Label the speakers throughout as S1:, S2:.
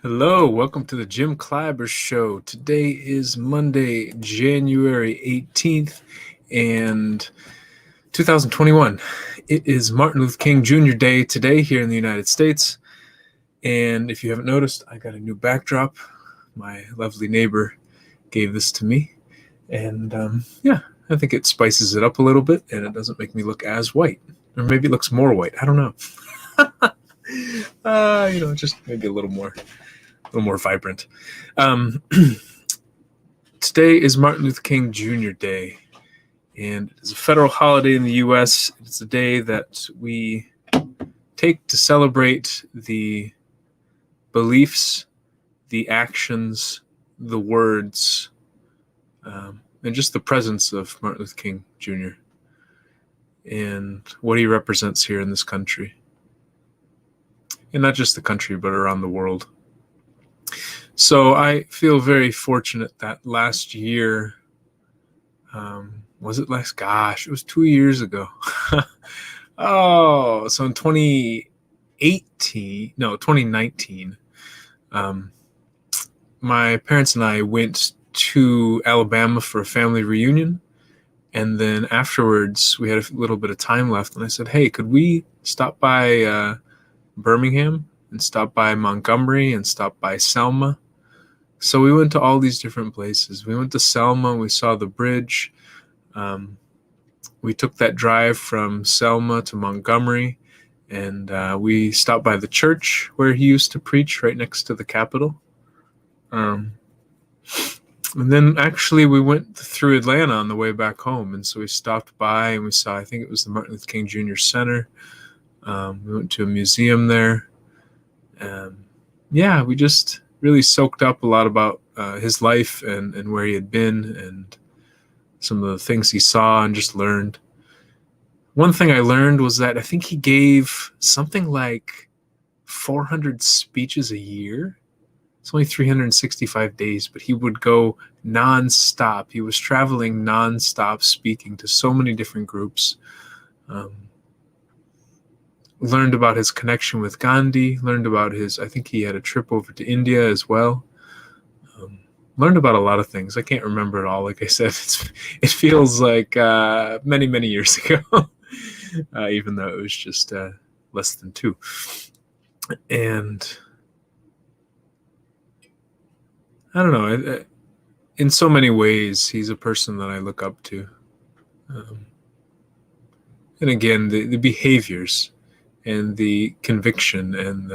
S1: Hello, welcome to the Jim Kleiber Show. Today is Monday, January 18th, and 2021. It is Martin Luther King Jr. Day today here in the United States. And if you haven't noticed, I got a new backdrop. My lovely neighbor gave this to me. And I think it spices it up a little bit, and it doesn't make me look as white. Or maybe it looks more white. I don't know. Just maybe a little more vibrant. Today is Martin Luther King Jr. Day, and it is a federal holiday in the U.S. It's a day that we take to celebrate the beliefs, the actions, the words, and just the presence of Martin Luther King Jr. and what he represents here in this country. And not just the country, but around the world. So I feel very fortunate that last year, it was 2 years ago. So in 2019, my parents and I went to Alabama for a family reunion. And then afterwards, we had a little bit of time left. And I said, hey, could we stop by Birmingham and stop by Montgomery and stop by Selma? So we went to all these different places. We went to Selma, we saw the bridge. We took that drive from Selma to Montgomery, and we stopped by the church where he used to preach right next to the Capitol. And then actually we went through Atlanta on the way back home. And so we stopped by and we saw, I think it was the Martin Luther King Jr. Center. We went to a museum there. We just really soaked up a lot about his life and where he had been and some of the things he saw and just learned. One thing I learned was that I think he gave something like 400 speeches a year. It's only 365 days, but he would go nonstop. He was traveling nonstop, speaking to so many different groups. Learned about his connection with Gandhi, learned about I think he had a trip over to India as well. Learned about a lot of things. I can't remember it all. Like I said, it feels like many, many years ago, even though it was just less than 2. And I don't know, in so many ways, he's a person that I look up to. And again, the behaviors and the conviction and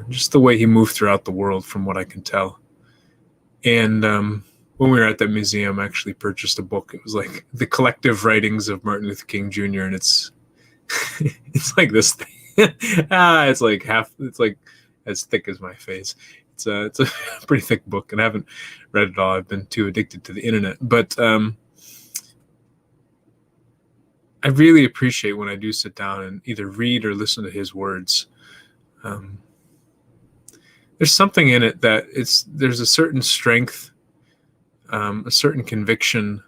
S1: just the way he moved throughout the world, from what I can tell. And when we were at that museum, I actually purchased a book. It was like the collective writings of Martin Luther King Jr. And it's like this thing. It's like as thick as my face. It's a pretty thick book, and I haven't read it all. I've been too addicted to the internet. But I really appreciate when I do sit down and either read or listen to his words. There's something in it that there's a certain strength, a certain conviction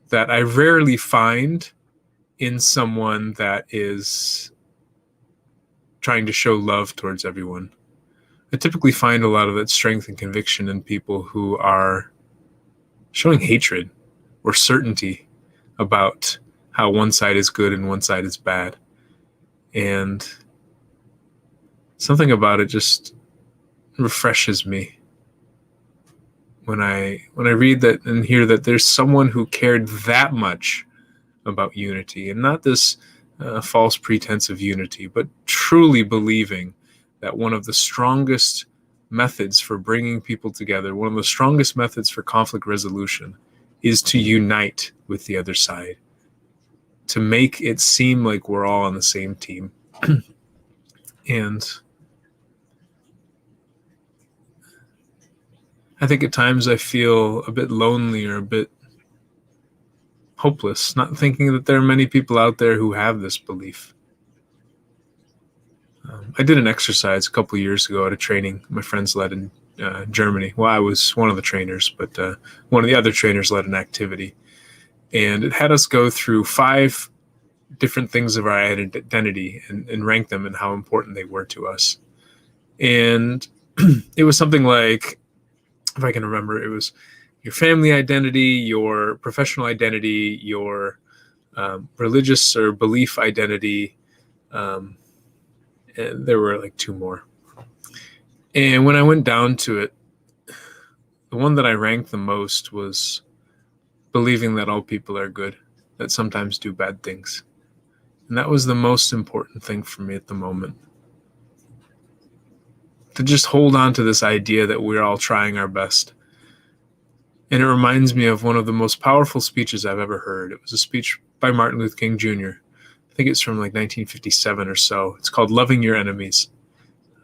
S1: that I rarely find in someone that is trying to show love towards everyone. I typically find a lot of that strength and conviction in people who are showing hatred or certainty about how one side is good and one side is bad. And something about it just refreshes me when I read that and hear that there's someone who cared that much about unity, and not this false pretense of unity, but truly believing that one of the strongest methods for bringing people together, one of the strongest methods for conflict resolution, is to unite with the other side, to make it seem like we're all on the same team. And I think at times I feel a bit lonely or a bit hopeless, not thinking that there are many people out there who have this belief. I did an exercise a couple of years ago at a training my friends led in Germany. Well, I was one of the trainers, but one of the other trainers led an activity. And it had us go through 5 different things of our identity and rank them and how important they were to us. And it was something like, if I can remember, it was your family identity, your professional identity, your religious or belief identity. And there were like two more. And when I went down to it, the one that I ranked the most was believing that all people are good, that sometimes do bad things. And that was the most important thing for me at the moment. To just hold on to this idea that we're all trying our best. And it reminds me of one of the most powerful speeches I've ever heard. It was a speech by Martin Luther King Jr. I think it's from like 1957 or so. It's called Loving Your Enemies.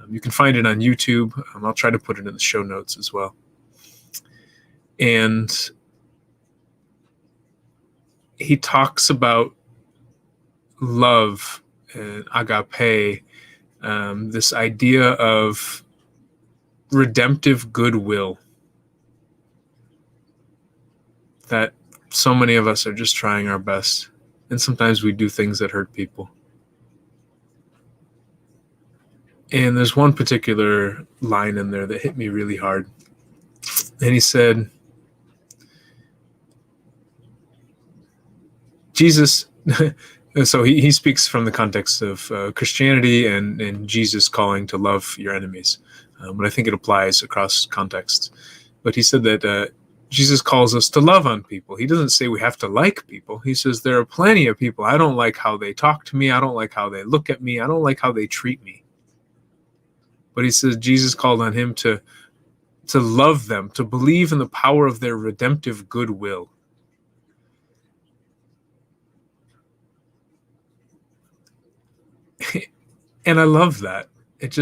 S1: You can find it on YouTube. I'll try to put it in the show notes as well. And he talks about love and agape, this idea of redemptive goodwill, that so many of us are just trying our best, and sometimes we do things that hurt people. And there's one particular line in there that hit me really hard. And he said, Jesus, so he speaks from the context of Christianity and Jesus calling to love your enemies. But I think it applies across contexts. But he said that Jesus calls us to love on people. He doesn't say we have to like people. He says there are plenty of people. I don't like how they talk to me. I don't like how they look at me. I don't like how they treat me. But he says Jesus called on him to love them, to believe in the power of their redemptive goodwill. And I love that. It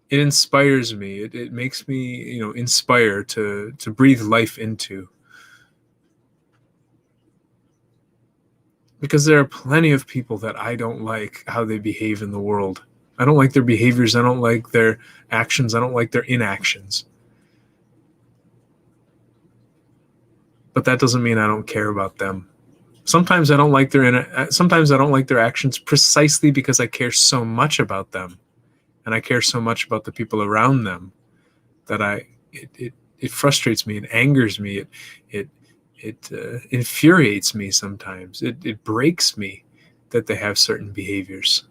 S1: inspires me. It makes me, inspire to breathe life into. Because there are plenty of people that I don't like how they behave in the world. I don't like their behaviors. I don't like their actions. I don't like their inactions. But that doesn't mean I don't care about them. Sometimes I don't like their actions precisely because I care so much about them, and I care so much about the people around them that it frustrates me, it angers me, it infuriates me sometimes. It breaks me that they have certain behaviors.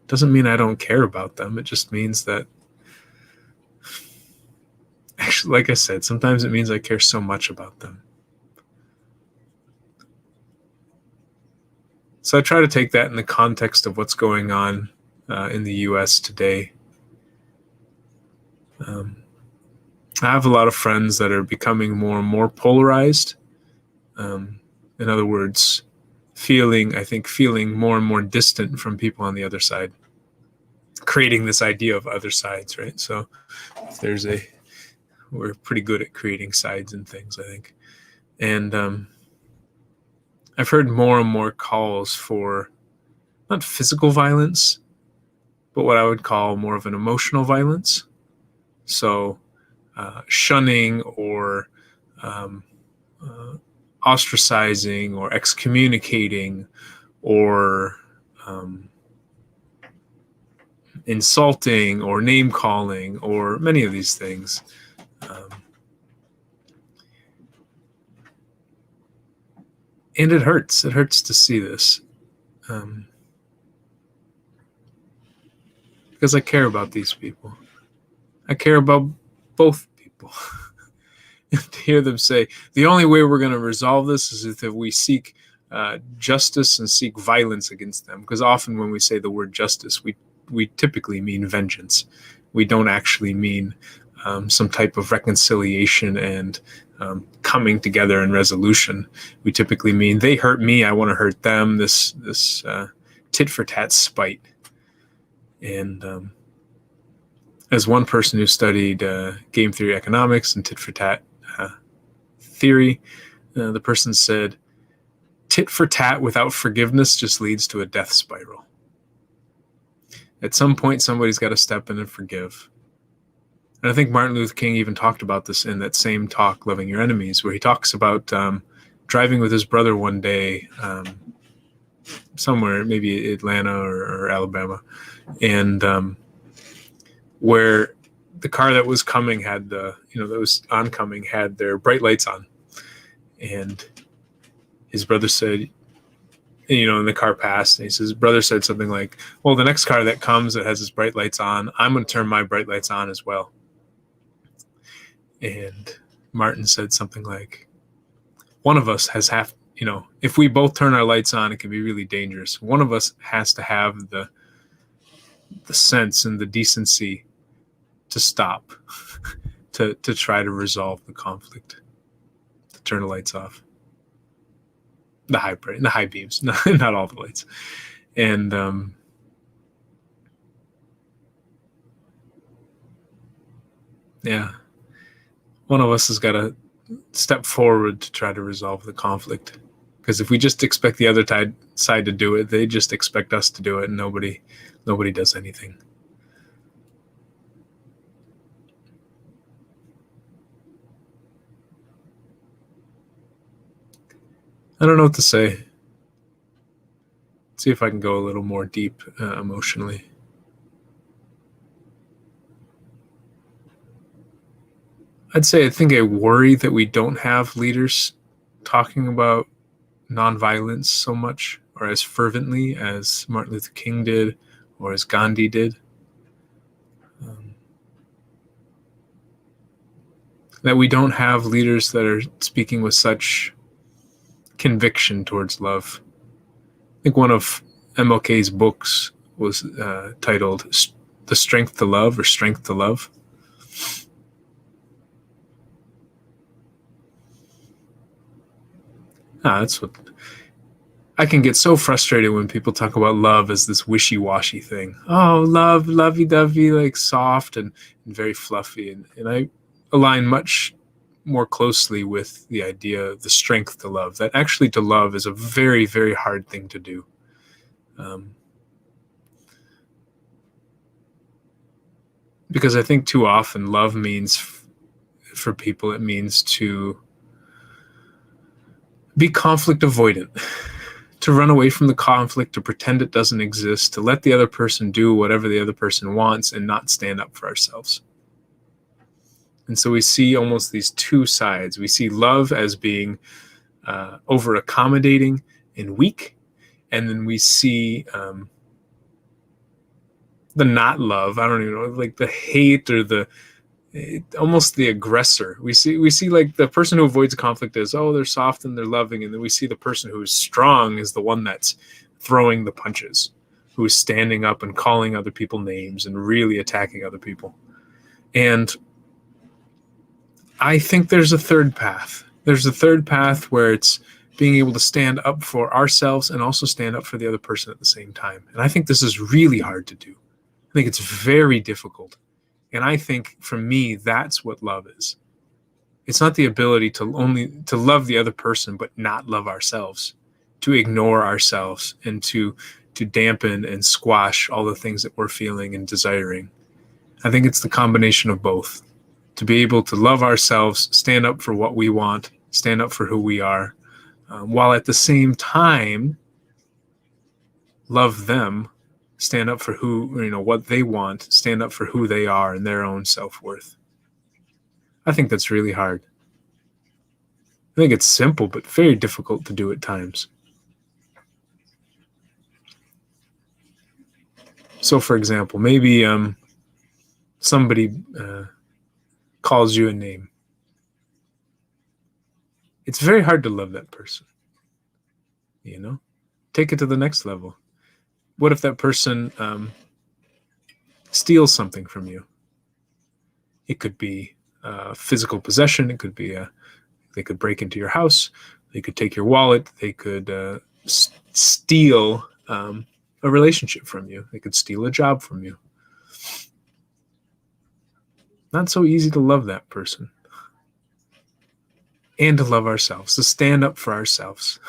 S1: Doesn't mean I don't care about them. It just means that, actually, like I said, sometimes it means I care so much about them. So I try to take that in the context of what's going on in the U.S. today. I have a lot of friends that are becoming more and more polarized. In other words, feeling more and more distant from people on the other side, creating this idea of other sides, right? So we're pretty good at creating sides and things, I think. And I've heard more and more calls for not physical violence, but what I would call more of an emotional violence. So shunning or ostracizing or excommunicating or insulting or name calling or many of these things. And it hurts. It hurts to see this. Because I care about these people. I care about both people. To hear them say, the only way we're going to resolve this is if we seek justice and seek violence against them. Because often when we say the word justice, we typically mean vengeance. We don't actually mean some type of reconciliation and coming together and resolution. We typically mean they hurt me, I want to hurt them. This tit for tat spite. And as one person who studied game theory economics and tit for tat theory, the person said, tit for tat without forgiveness just leads to a death spiral. At some point, somebody's got to step in and forgive. And I think Martin Luther King even talked about this in that same talk, Loving Your Enemies, where he talks about driving with his brother one day somewhere, maybe Atlanta or Alabama. And where the car that was coming had that was oncoming had their bright lights on. And his brother said, and the car passed, and his brother said something like, well, the next car that comes that has its bright lights on, I'm going to turn my bright lights on as well. And Martin said something like, one of us has if we both turn our lights on, it can be really dangerous. One of us has to have the sense and the decency to stop, to try to resolve the conflict, to turn the lights off. The high beams, not all the lights. And one of us has got to step forward to try to resolve the conflict. Because if we just expect the other side to do it, they just expect us to do it, and nobody does anything. I don't know what to say. Let's see if I can go a little more deep emotionally. I think I worry that we don't have leaders talking about nonviolence so much, or as fervently as Martin Luther King did, or as Gandhi did. That we don't have leaders that are speaking with such conviction towards love. I think one of MLK's books was titled The Strength to Love, or Strength to Love. That's what I can get so frustrated when people talk about love as this wishy-washy thing. Oh, love, lovey-dovey, like soft and very fluffy. And I align much more closely with the idea of the strength to love. That actually to love is a very, very hard thing to do. Because I think too often love means, for people, it means to be conflict avoidant, to run away from the conflict, to pretend it doesn't exist, to let the other person do whatever the other person wants and not stand up for ourselves. And so we see almost these two sides. We see love as being over accommodating and weak. And then we see the not love, I don't even know, like the hate or almost the aggressor. We see like the person who avoids conflict as, oh, they're soft and they're loving. And then we see the person who is strong is the one that's throwing the punches, who is standing up and calling other people names and really attacking other people. And I think there's a third path. There's a third path where it's being able to stand up for ourselves and also stand up for the other person at the same time. And I think this is really hard to do. I think it's very difficult. And I think, for me, that's what love is. It's not the ability to love the other person but not love ourselves, to ignore ourselves and to dampen and squash all the things that we're feeling and desiring. I think it's the combination of both. To be able to love ourselves, stand up for what we want, stand up for who we are, while at the same time love them, stand up for what they want, stand up for who they are and their own self-worth. I think that's really hard. I think it's simple, but very difficult to do at times. So, for example, maybe somebody calls you a name. It's very hard to love that person. Take it to the next level. What if that person steals something from you? It could be physical possession. It could be they could break into your house. They could take your wallet. They could steal a relationship from you. They could steal a job from you. Not so easy to love that person. And to love ourselves, to stand up for ourselves.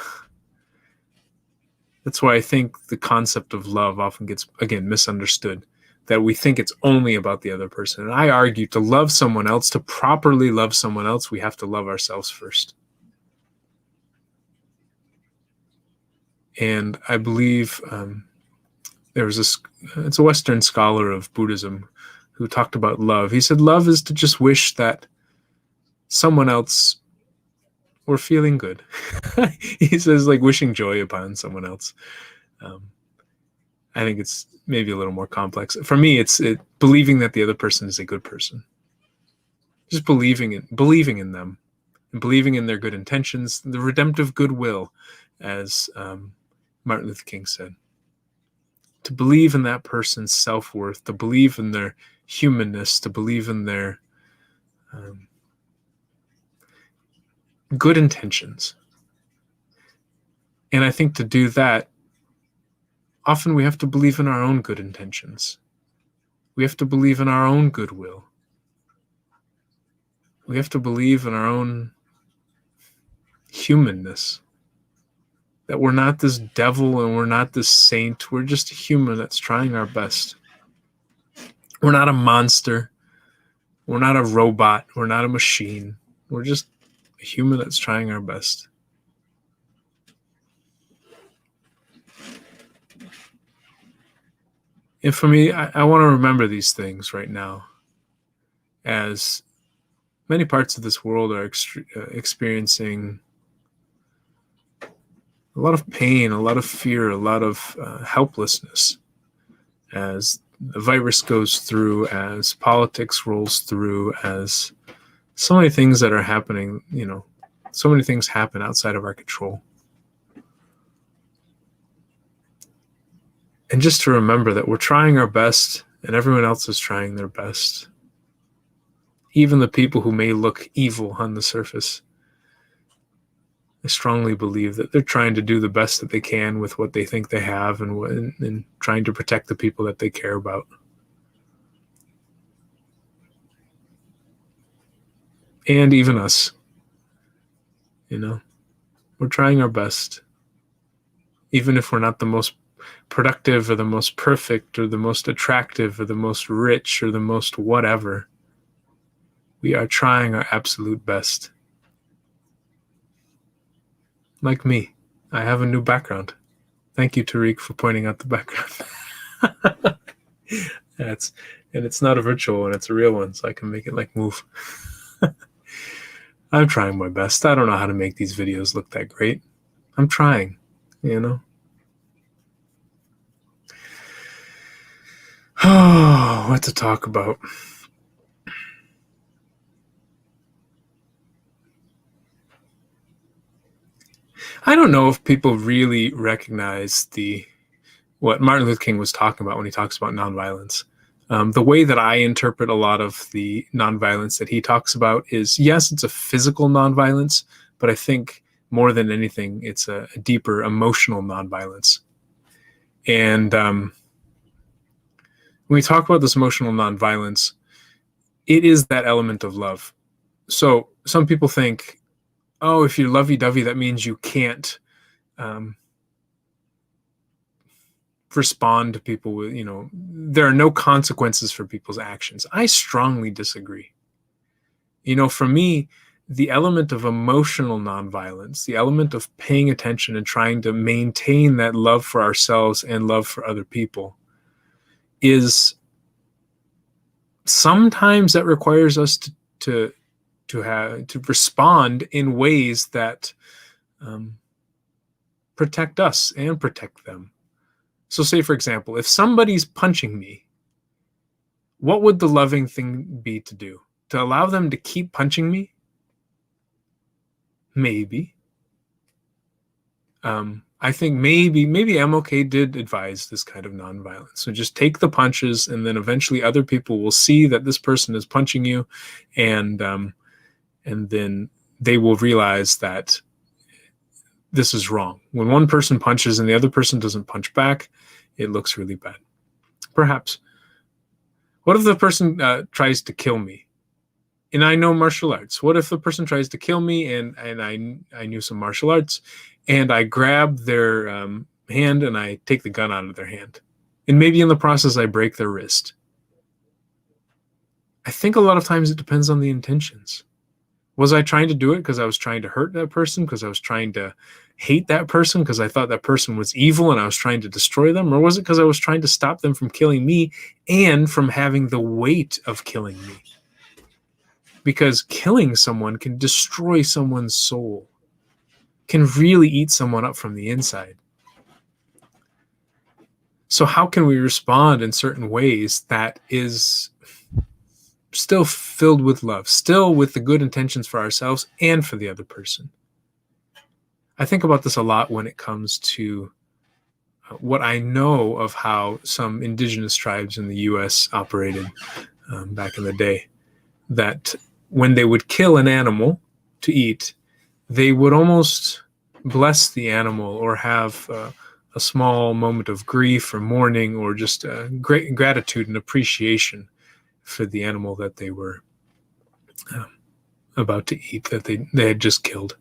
S1: That's why I think the concept of love often gets, again, misunderstood. That we think it's only about the other person. And I argue, to love someone else, to properly love someone else, we have to love ourselves first. And I believe it's a Western scholar of Buddhism who talked about love. He said love is to just wish that someone else were feeling good. He says like wishing joy upon someone else. I think it's maybe a little more complex. For me, it's believing that the other person is a good person. Just believing in them, and believing in their good intentions, the redemptive goodwill, as Martin Luther King said. To believe in that person's self-worth, to believe in their humanness, to believe in their good intentions. And I think to do that, often we have to believe in our own good intentions. We have to believe in our own goodwill. We have to believe in our own humanness. That we're not this devil and we're not this saint. We're just a human that's trying our best. We're not a monster. We're not a robot. We're not a machine. We're just a human that's trying our best. And for me, I want to remember these things right now, as many parts of this world are experiencing a lot of pain, a lot of fear, a lot of helplessness as the virus goes through, as politics rolls through, as so many things that are happening, so many things happen outside of our control. And just to remember that we're trying our best and everyone else is trying their best. Even the people who may look evil on the surface. I strongly believe that they're trying to do the best that they can with what they think they have and trying to protect the people that they care about. And even us. We're trying our best. Even if we're not the most productive or the most perfect or the most attractive or the most rich or the most whatever, we are trying our absolute best. Like me, I have a new background. Thank you, Tariq, for pointing out the background. And it's not a virtual one, it's a real one, so I can make it move. I'm trying my best. I don't know how to make these videos look that great. I'm trying, Oh, what to talk about? I don't know if people really recognize what Martin Luther King was talking about when he talks about nonviolence. The way that I interpret a lot of the nonviolence that he talks about is, yes, it's a physical nonviolence, but I think more than anything, it's a deeper emotional nonviolence. And when we talk about this emotional nonviolence, it is that element of love. So some people think, oh, if you're lovey-dovey, that means you can't respond to people with, there are no consequences for people's actions. I strongly disagree. For me, the element of emotional nonviolence, the element of paying attention and trying to maintain that love for ourselves and love for other people, is sometimes that requires us to respond in ways that protect us and protect them. So say, for example, if somebody's punching me, what would the loving thing be to do? To allow them to keep punching me? Maybe. I think maybe MLK did advise this kind of nonviolence. So just take the punches, and then eventually other people will see that this person is punching you, and then they will realize that this is wrong. When one person punches and the other person doesn't punch back, it looks really bad. Perhaps. What if the person tries to kill me? And I know martial arts. What if the person tries to kill me and I knew some martial arts, and I grab their hand and I take the gun out of their hand? And maybe in the process I break their wrist. I think a lot of times it depends on the intentions. Was I trying to do it because I was trying to hurt that person, because I was trying to hate that person, because I thought that person was evil and I was trying to destroy them? Or was it because I was trying to stop them from killing me and from having the weight of killing me? Because killing someone can destroy someone's soul, can really eat someone up from the inside. So how can we respond in certain ways that is still filled with love, still with the good intentions for ourselves and for the other person? I think about this a lot when it comes to what I know of how some indigenous tribes in the U.S. operated back in the day, that when they would kill an animal to eat, they would almost bless the animal or have a small moment of grief or mourning or just great gratitude and appreciation for the animal that they were about to eat, that they had just killed.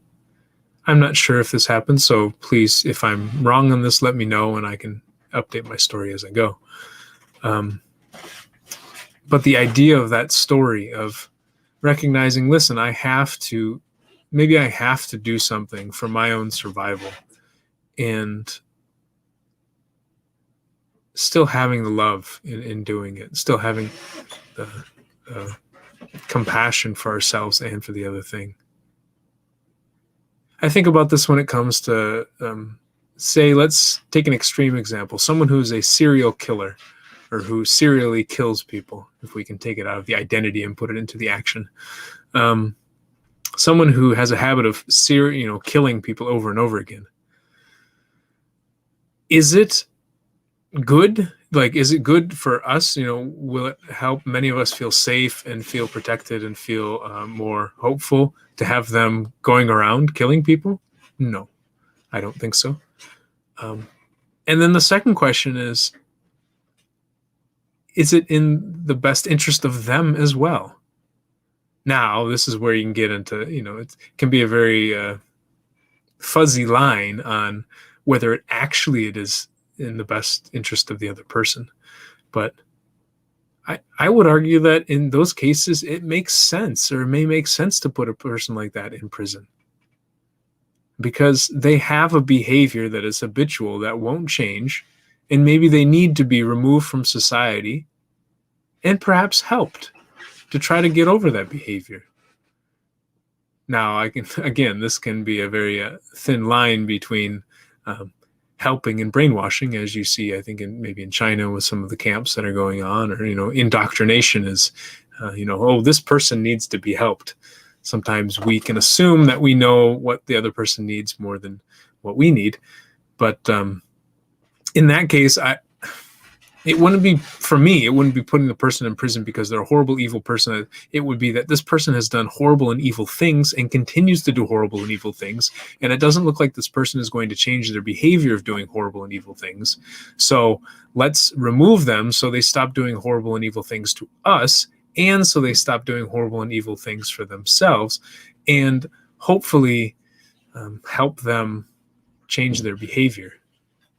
S1: I'm not sure if this happens, so please, if I'm wrong on this, let me know and I can update my story as I go. But the idea of that story of recognizing, listen, maybe I have to do something for my own survival, and still having the love in doing it, still having the compassion for ourselves and for the other thing. I think about this when it comes to, say, let's take an extreme example, someone who's a serial killer or who serially kills people, if we can take it out of the identity and put it into the action. Someone who has a habit of killing people over and over again. Is it good? Like, is it good for us? Will it help many of us feel safe and feel protected and feel more hopeful to have them going around killing people? No, I don't think so. And then the second question is it in the best interest of them as well? Now, this is where you can get into, it can be a very fuzzy line on whether it is in the best interest of the other person. But I would argue that in those cases, it makes sense, or it may make sense, to put a person like that in prison, because they have a behavior that is habitual, that won't change, and maybe they need to be removed from society and perhaps helped to try to get over that behavior. Now, this can be a very thin line between helping and brainwashing, as you see, I think, maybe in China with some of the camps that are going on, or, indoctrination is, this person needs to be helped. Sometimes we can assume that we know what the other person needs more than what we need. But in that case, it wouldn't be putting the person in prison because they're a horrible, evil person. It would be that this person has done horrible and evil things and continues to do horrible and evil things. And it doesn't look like this person is going to change their behavior of doing horrible and evil things. So let's remove them so they stop doing horrible and evil things to us, and so they stop doing horrible and evil things for themselves, and hopefully help them change their behavior.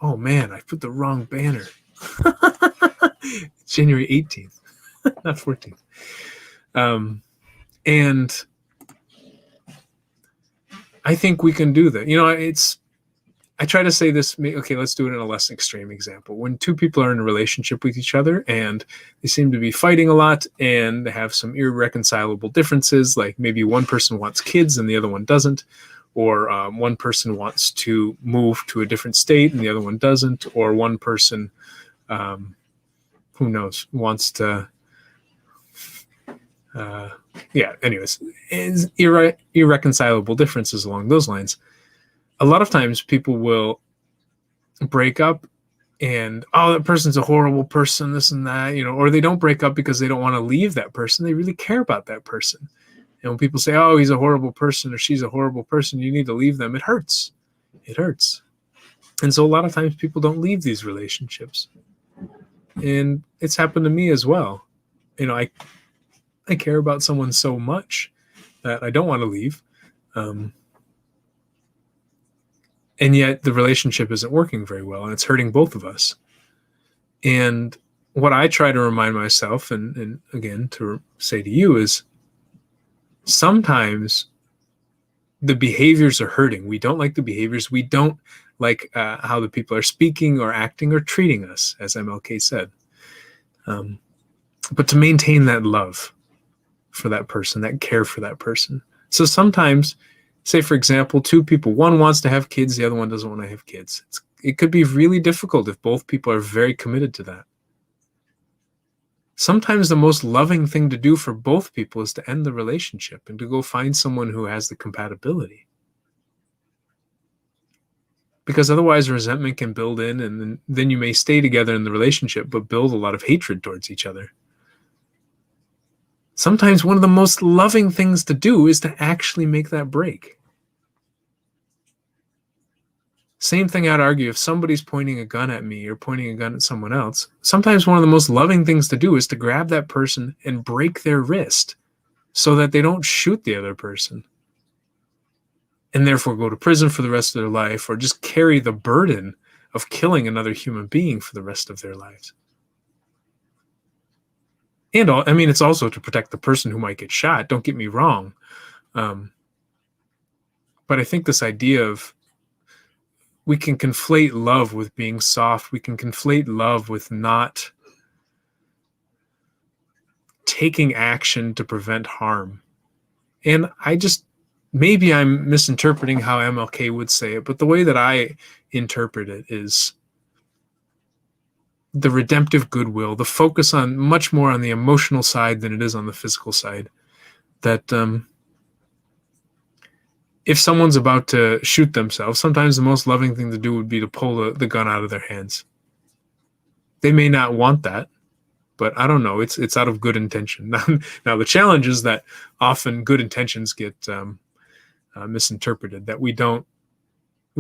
S1: Oh man, I put the wrong banner. January 18th, not 14th. And I think we can do that. I try to say this, okay, let's do it in a less extreme example. When two people are in a relationship with each other and they seem to be fighting a lot and they have some irreconcilable differences, like maybe one person wants kids and the other one doesn't, or one person wants to move to a different state and the other one doesn't, or one person who knows, wants to, is irreconcilable differences along those lines. A lot of times people will break up and, that person's a horrible person, this and that, or they don't break up because they don't want to leave that person. They really care about that person. And when people say, he's a horrible person or she's a horrible person, you need to leave them, it hurts. It hurts. And so a lot of times people don't leave these relationships. And it's happened to me as well. I care about someone so much that I don't want to leave. And yet the relationship isn't working very well, and it's hurting both of us. And what I try to remind myself, and again, to say to you, is sometimes the behaviors are hurting. We don't like the behaviors. We don't like how the people are speaking or acting or treating us, as MLK said. But to maintain that love for that person, that care for that person. So sometimes, say for example, two people, one wants to have kids, the other one doesn't want to have kids. It could be really difficult if both people are very committed to that. Sometimes the most loving thing to do for both people is to end the relationship and to go find someone who has the compatibility. Because otherwise resentment can build in, and then you may stay together in the relationship but build a lot of hatred towards each other. Sometimes one of the most loving things to do is to actually make that break. Same thing I'd argue if somebody's pointing a gun at me or pointing a gun at someone else. Sometimes one of the most loving things to do is to grab that person and break their wrist so that they don't shoot the other person and therefore go to prison for the rest of their life or just carry the burden of killing another human being for the rest of their lives. And I mean, it's also to protect the person who might get shot. Don't get me wrong. But I think this idea of we can conflate love with being soft. We can conflate love with not taking action to prevent harm. And maybe I'm misinterpreting how MLK would say it, but the way that I interpret it is the redemptive goodwill, the focus on much more on the emotional side than it is on the physical side. That if someone's about to shoot themselves, sometimes the most loving thing to do would be to pull the gun out of their hands. They may not want that, but I don't know. It's out of good intention. Now the challenge is that often good intentions get misinterpreted. That we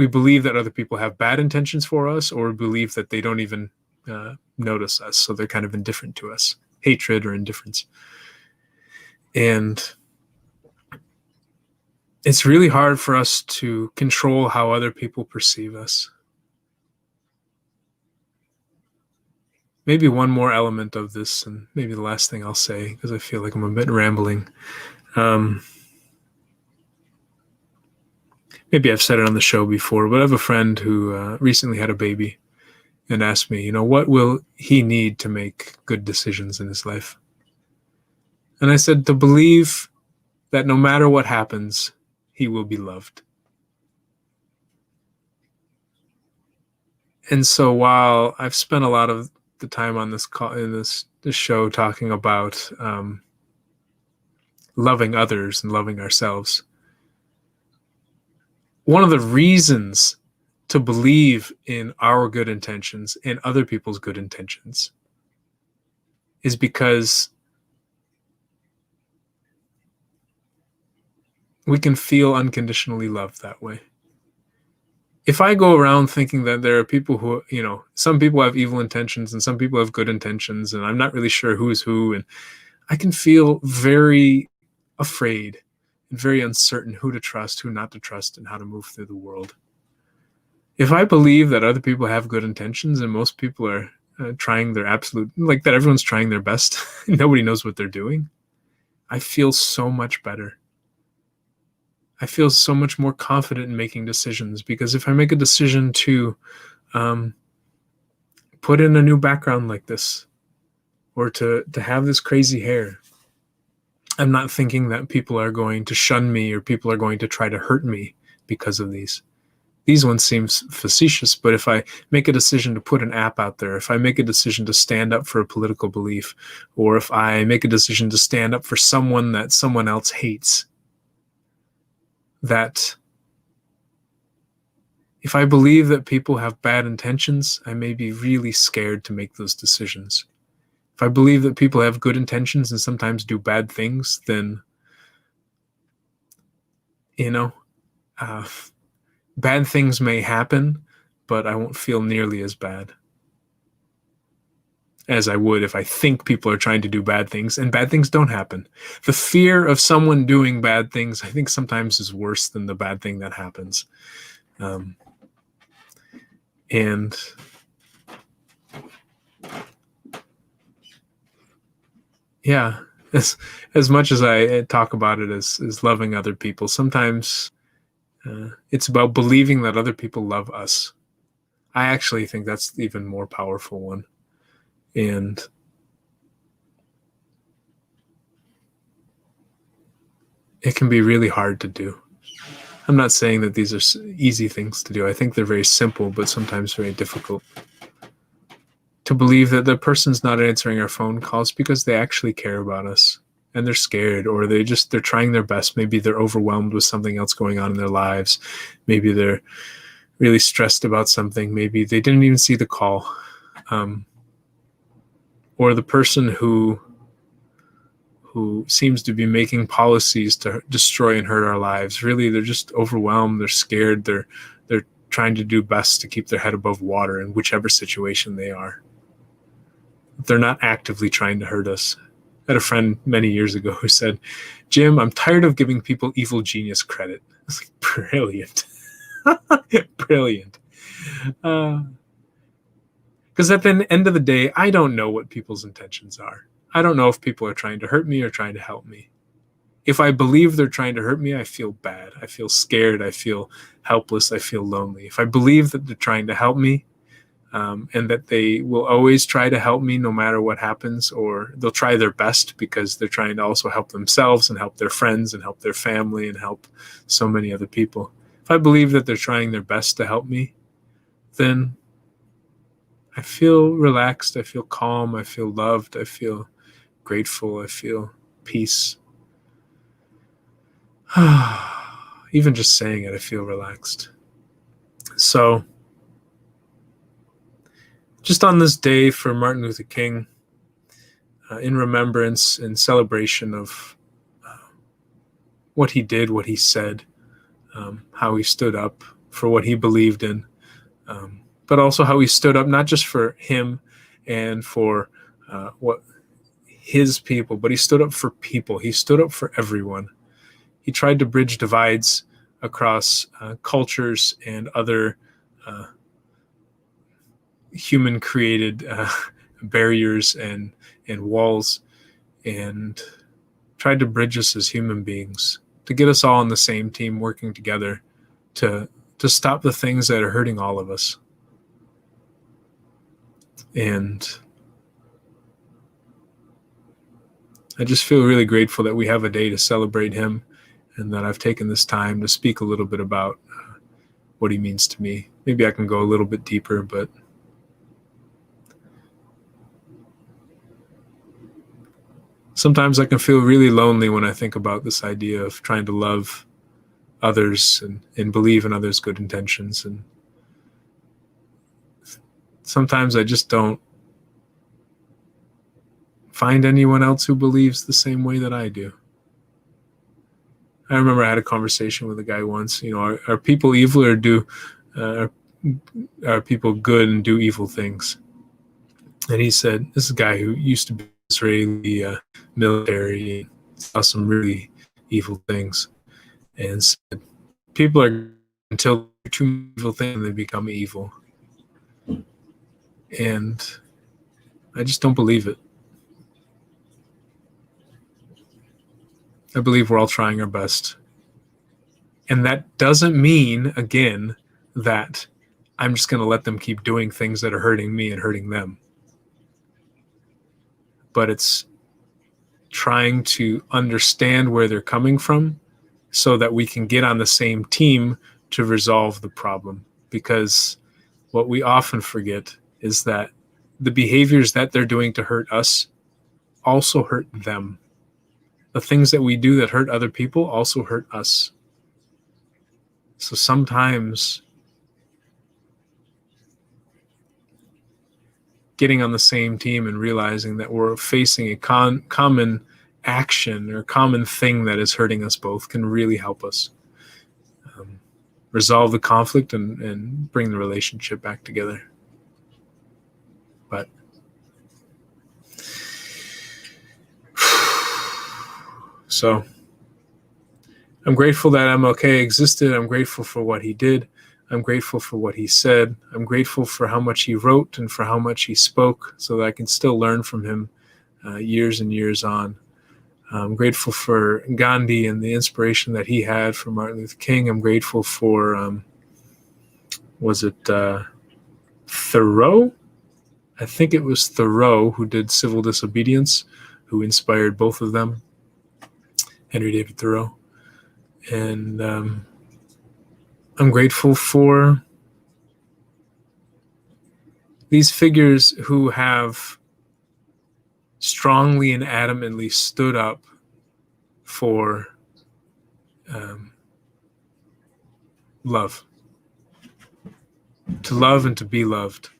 S1: believe that other people have bad intentions for us, or we believe that they don't even notice us, so they're kind of indifferent to us. Hatred or indifference. And it's really hard for us to control how other people perceive us. Maybe one more element of this, and maybe the last thing I'll say, because I feel like I'm a bit rambling. Maybe I've said it on the show before, but I have a friend who recently had a baby and asked me, what will he need to make good decisions in his life? And I said, to believe that no matter what happens, he will be loved. And so while I've spent a lot of the time on this call, in this show, talking about loving others and loving ourselves, one of the reasons to believe in our good intentions and other people's good intentions is because we can feel unconditionally loved that way. If I go around thinking that there are people who, some people have evil intentions and some people have good intentions, and I'm not really sure who is who, and I can feel very afraid and very uncertain who to trust, who not to trust, and how to move through the world. If I believe that other people have good intentions and most people are trying their absolute, like that everyone's trying their best, nobody knows what they're doing, I feel so much better. I feel so much more confident in making decisions, because if I make a decision to put in a new background like this, or to have this crazy hair, I'm not thinking that people are going to shun me or people are going to try to hurt me because of these. These ones seem facetious, but if I make a decision to put an app out there, if I make a decision to stand up for a political belief, or if I make a decision to stand up for someone that someone else hates, that if I believe that people have bad intentions, I may be really scared to make those decisions. If I believe that people have good intentions and sometimes do bad things, then, bad things may happen, but I won't feel nearly as bad as I would if I think people are trying to do bad things, and bad things don't happen. The fear of someone doing bad things, I think, sometimes is worse than the bad thing that happens. And yeah, as much as I talk about it as loving other people, sometimes it's about believing that other people love us. I actually think that's the even more powerful one. And it can be really hard to do. I'm not saying that these are easy things to do. I think they're very simple, but sometimes very difficult. To believe that the person's not answering our phone calls because they actually care about us and they're scared, or they're trying their best. Maybe they're overwhelmed with something else going on in their lives. Maybe they're really stressed about something. Maybe they didn't even see the call. Or the person who seems to be making policies to destroy and hurt our lives. Really, they're just overwhelmed. They're scared. They're trying to do best to keep their head above water in whichever situation they are. They're not actively trying to hurt us. I had a friend many years ago who said, "Jim, I'm tired of giving people evil genius credit." I was like, brilliant. Brilliant. Because at the end of the day, I don't know what people's intentions are. I don't know if people are trying to hurt me or trying to help me. If I believe they're trying to hurt me, I feel bad. I feel scared. I feel helpless. I feel lonely. If I believe that they're trying to help me, and that they will always try to help me no matter what happens, or they'll try their best because they're trying to also help themselves and help their friends and help their family and help so many other people. If I believe that they're trying their best to help me, then I feel relaxed. I feel calm. I feel loved. I feel grateful. I feel peace. Even just saying it, I feel relaxed. So, just on this day for Martin Luther King, in remembrance and celebration of what he did, what he said, how he stood up for what he believed in, but also how he stood up not just for him and for what his people, but he stood up for people. He stood up for everyone. He tried to bridge divides across cultures and other human-created barriers and walls, and tried to bridge us as human beings, to get us all on the same team, working together to stop the things that are hurting all of us. And I just feel really grateful that we have a day to celebrate him, and that I've taken this time to speak a little bit about what he means to me. Maybe I can go a little bit deeper, but sometimes I can feel really lonely when I think about this idea of trying to love others and believe in others' good intentions. And sometimes I just don't find anyone else who believes the same way that I do. I remember I had a conversation with a guy once, are people evil, or are people good and do evil things? And he said, this is a guy who used to be Israeli military, saw some really evil things, and said, people are until they're too evil things, they become evil. And I just don't believe it. I believe we're all trying our best. And that doesn't mean, again, that I'm just going to let them keep doing things that are hurting me and hurting them. But it's trying to understand where they're coming from so that we can get on the same team to resolve the problem. Because what we often forget is that the behaviors that they're doing to hurt us also hurt them. The things that we do that hurt other people also hurt us. So sometimes getting on the same team and realizing that we're facing a common action or common thing that is hurting us both can really help us resolve the conflict and bring the relationship back together. But so I'm grateful that MLK existed. I'm grateful for what he did. I'm grateful for what he said. I'm grateful for how much he wrote and for how much he spoke, so that I can still learn from him years and years on. I'm grateful for Gandhi and the inspiration that he had for Martin Luther King. I'm grateful for, was it Thoreau? I think it was Thoreau who did Civil Disobedience, who inspired both of them, Henry David Thoreau. And I'm grateful for these figures who have strongly and adamantly stood up for love, to love and to be loved.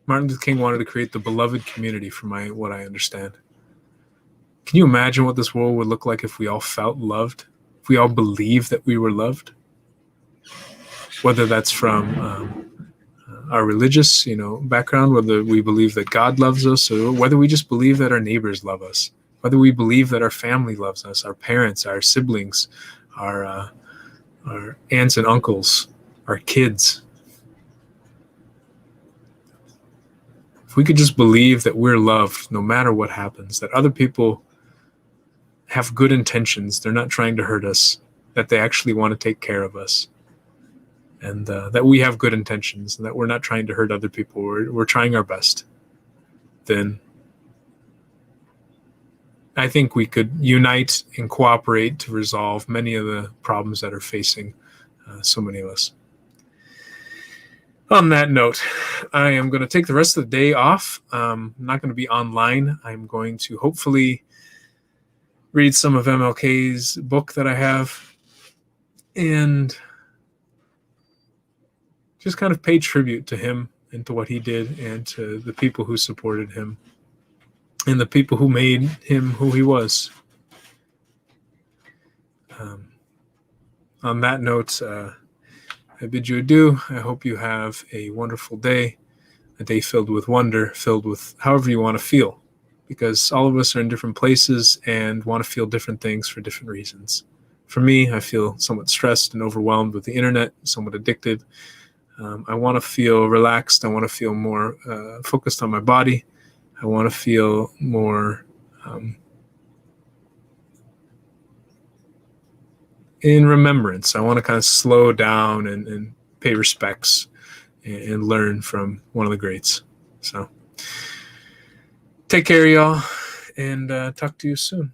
S1: Martin Luther King wanted to create the beloved community, from what I understand. Can you imagine what this world would look like if we all felt loved? If we all believed that we were loved? Whether that's from our religious, background, whether we believe that God loves us, or whether we just believe that our neighbors love us, whether we believe that our family loves us, our parents, our siblings, our aunts and uncles, our kids. If we could just believe that we're loved no matter what happens, that other people have good intentions, they're not trying to hurt us, that they actually want to take care of us, and that we have good intentions, and that we're not trying to hurt other people, we're trying our best, then I think we could unite and cooperate to resolve many of the problems that are facing so many of us. On that note, I am going to take the rest of the day off. I'm not going to be online. I'm going to hopefully read some of MLK's book that I have and just kind of pay tribute to him and to what he did and to the people who supported him and the people who made him who he was. On that note, I bid you adieu. I hope you have a wonderful day, a day filled with wonder, filled with however you want to feel, because all of us are in different places and want to feel different things for different reasons. For me, I feel somewhat stressed and overwhelmed with the internet, somewhat addicted. I want to feel relaxed. I want to feel more focused on my body. I want to feel more in remembrance. I want to kind of slow down and pay respects and learn from one of the greats. So take care, y'all, and talk to you soon.